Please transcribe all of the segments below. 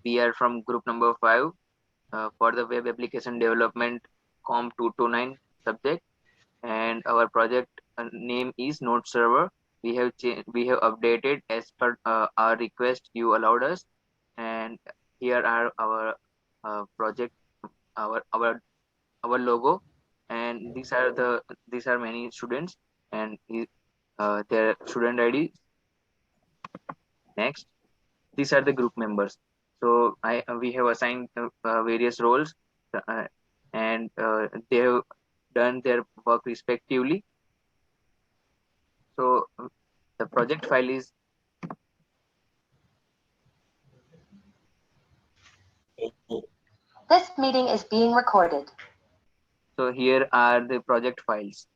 We are from group number 5 for the web application development comp229 subject, and our project name is Node Server. We have updated as per our request you allowed us, and here are our project, our our our logo, and these are many students, and their student ID. Next, these are the group members. So I we have assigned various roles, uh, and they have done their work respectively. So the project file is, This meeting is being recorded. so here are the project files.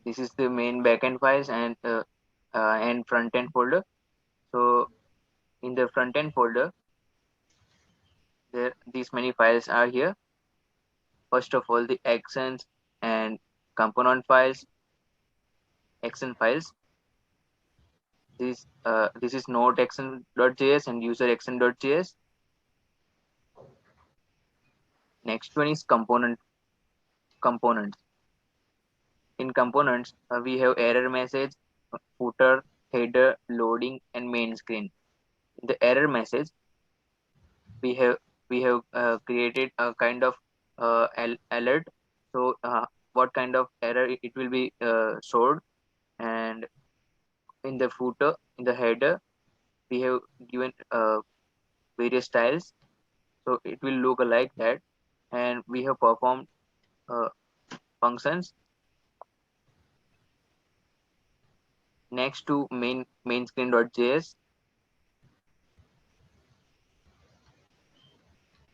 This is the main backend files and front end folder. So in the front end folder, there these many files are here. First of all, the actions and component files, action files. This is node action.js and user action.js. Next one is components. In components, we have error message, footer, header, loading, and main screen. In the error message, we have created a kind of alert. So what kind of error it will be showed, and in the footer, in the header, we have given various styles, so it will look like that, and we have performed uh, functions. Next to main screen.js,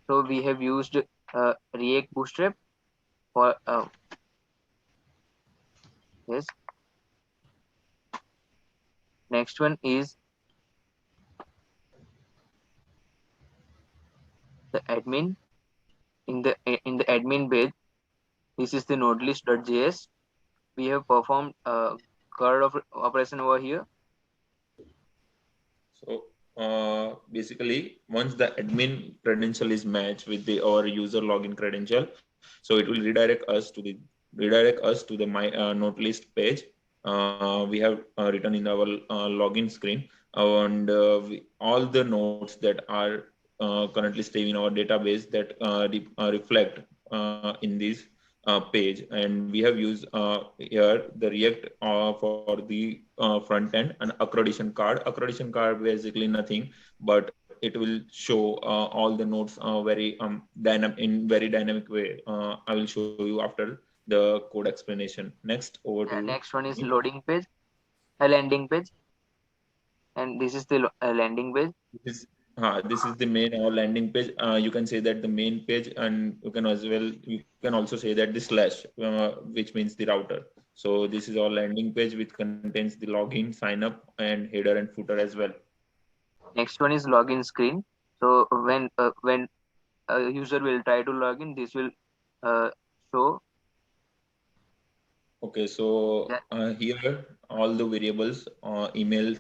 so we have used React Bootstrap for yes. Next one is the admin. In the admin page, this is the nodelist.js. We have performed curl of operation over here. So basically, once the admin credential is matched with the our user login credential, so it will redirect us to the my note list page. We have written in our login screen, and all the nodes that are currently staying in our database that reflect in this page, and we have used here the React for the front end and accreditation card. Accreditation card basically nothing, but it will show all the nodes very dynamic way. I will show you after the code explanation. Next, over to you. Next one is loading page, a landing page, and this is the landing page. This is the main our landing page. You can say that the main page, and you can also say that the slash, which means the router. So this is our landing page, which contains the login, sign up, and header and footer as well. Next one is login screen. So when a user will try to log in, this will show. Okay, so here all the variables, email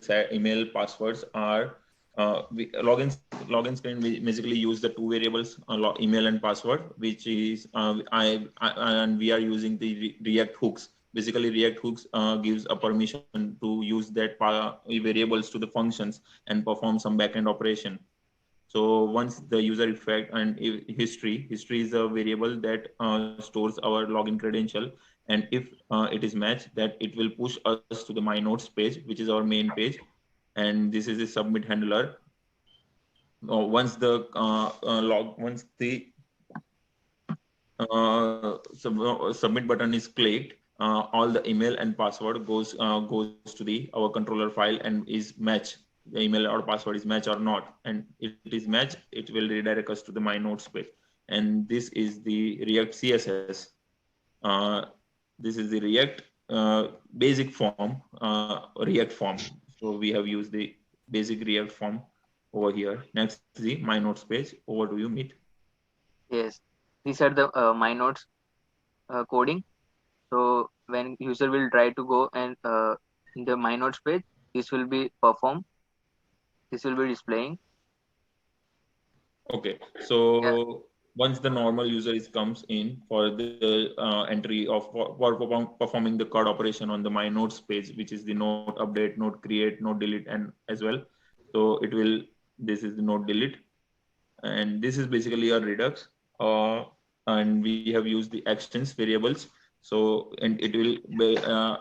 passwords are login screen. We basically use the two variables, email and password, which is and we are using the React hooks. Basically, React hooks gives a permission to use that variables to the functions and perform some backend operation. So once the user effect and history is a variable that stores our login credential, and if it is matched, that it will push us to the my notes page, which is our main page, and this is the submit handler. Once the submit button is clicked, all the email and password goes to the our controller file and is matched. The email or password is matched or not, and it is matched, it will redirect us to the my notes page. And this is the React CSS. Uh, this is the React basic form, React form. So we have used the basic React form over here. Next, the my notes page. Over to you, Meet. Yes, these are the my notes coding. So when user will try to go and in the my notes page, this will be performed. This will be displaying. Okay, Yeah, so once the normal user is comes in for the entry of performing the card operation on the my notes page, which is the note update, note create, note delete, and as well. So it will, this is the note delete, and this is basically a redux. And we have used the actions variables. So and it will be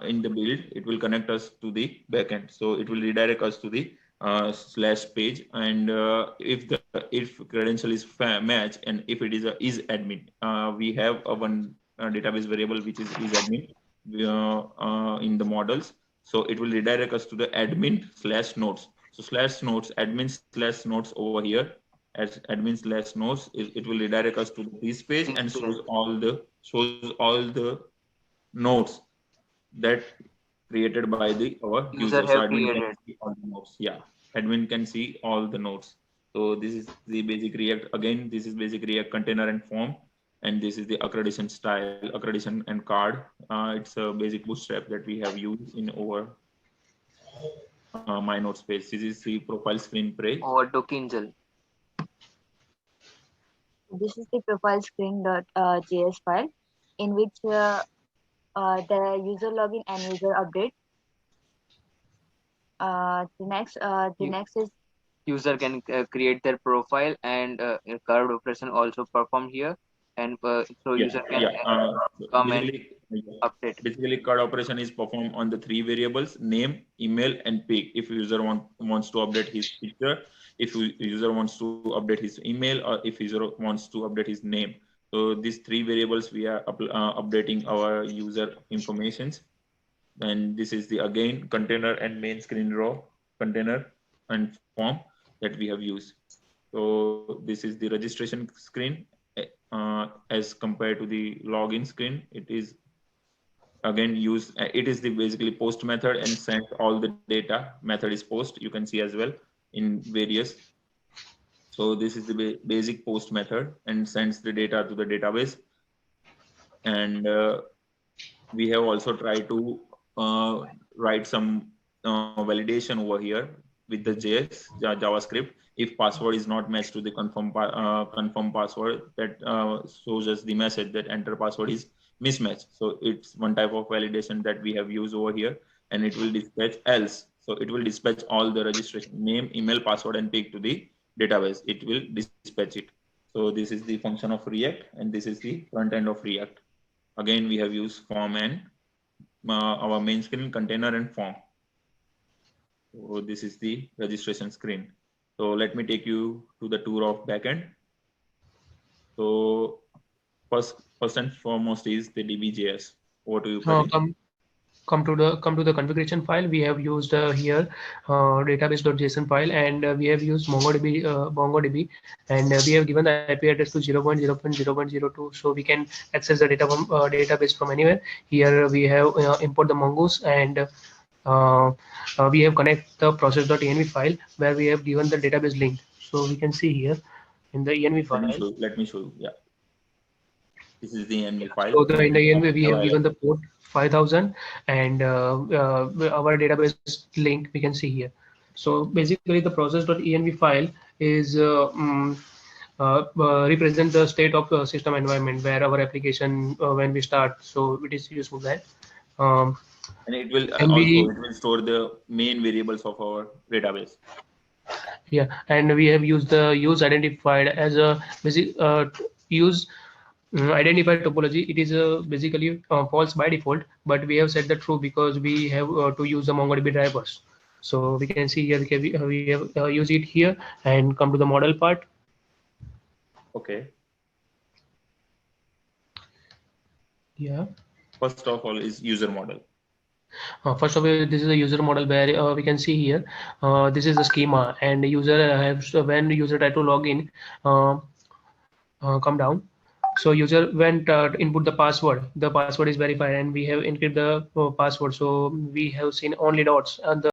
in the build, it will connect us to the backend. So it will redirect us to the slash page, and if credential is match, and if it is admin, we have a one database variable which is admin in the models. So it will redirect us to the admin slash nodes. So slash nodes, admin slash nodes over here, as admin slash nodes, it will redirect us to this page this and page. shows all the nodes that created by the our User user. So have admin can created. see all the nodes. Yeah, admin can see all the nodes. So this is the basic React. Again, this is basic React container and form, and this is the accreditation style, accreditation and card. It's a basic bootstrap that we have used in our my nodes page. This is the profile screen page. Over to Kinjal. This is the profile screen.js file in which the user login and user update. The U- next is User can create their profile, and a card operation also performed here, and so Yeah, user can yeah. come and Basically, yeah. update. Basically, card operation is performed on the three variables: name, email, and pic. If user wants to update his picture, if user wants to update his email, or if user wants to update his name. So these three variables we are updating our user informations. And this is the again container and main screen row, container and form that we have used. So this is the registration screen. As compared to the login screen, it is again use it is the basically post method and send all the data. Method is post, you can see as well in various. So this is the basic post method and sends the data to the database. And we have also tried to write some validation over here with the JavaScript. If password is not matched to the confirm password, that shows us the message that enter password is mismatched. So it's one type of validation that we have used over here, and it will dispatch else. So it will dispatch all the registration name, email, password, and pic to the database. It will dispatch it. So this is the function of React, and this is the front end of React. Again, we have used form and our main screen, container, and form. So this is the registration screen. So let me take you to the tour of backend. So first and foremost is the DB.js. Over to you, Pradeep. Come to the configuration file. We have used here database.json file, and we have used MongoDB, and we have given the IP address to 0.0.0.02, so we can access the data from database from anywhere. Here we have import the mongoose, and we have connect the process.env file where we have given the database link. So we can see here in the env file. Let me show you. Yeah, this is the env file. So in the end, we Have have given the port 5000, and our database link we can see here. So basically, the process.env file is represent the state of the system environment where our application when we start. So it is useful that. Um, and it will and also we it will store the main variables of our database. Yeah, and we have used the use identified as a basic use identified topology. It is basically false by default, but we have set the true because we have to use the MongoDB drivers. So we can see here we have used it here, and come to the model part. Okay. Yeah. First of all is user model. First of all, this is a user model where we can see here. This is the schema, and the user has when the user try to log in. Come down. So user went input the password is verified, and we have encrypted the password. So we have seen only dots, and the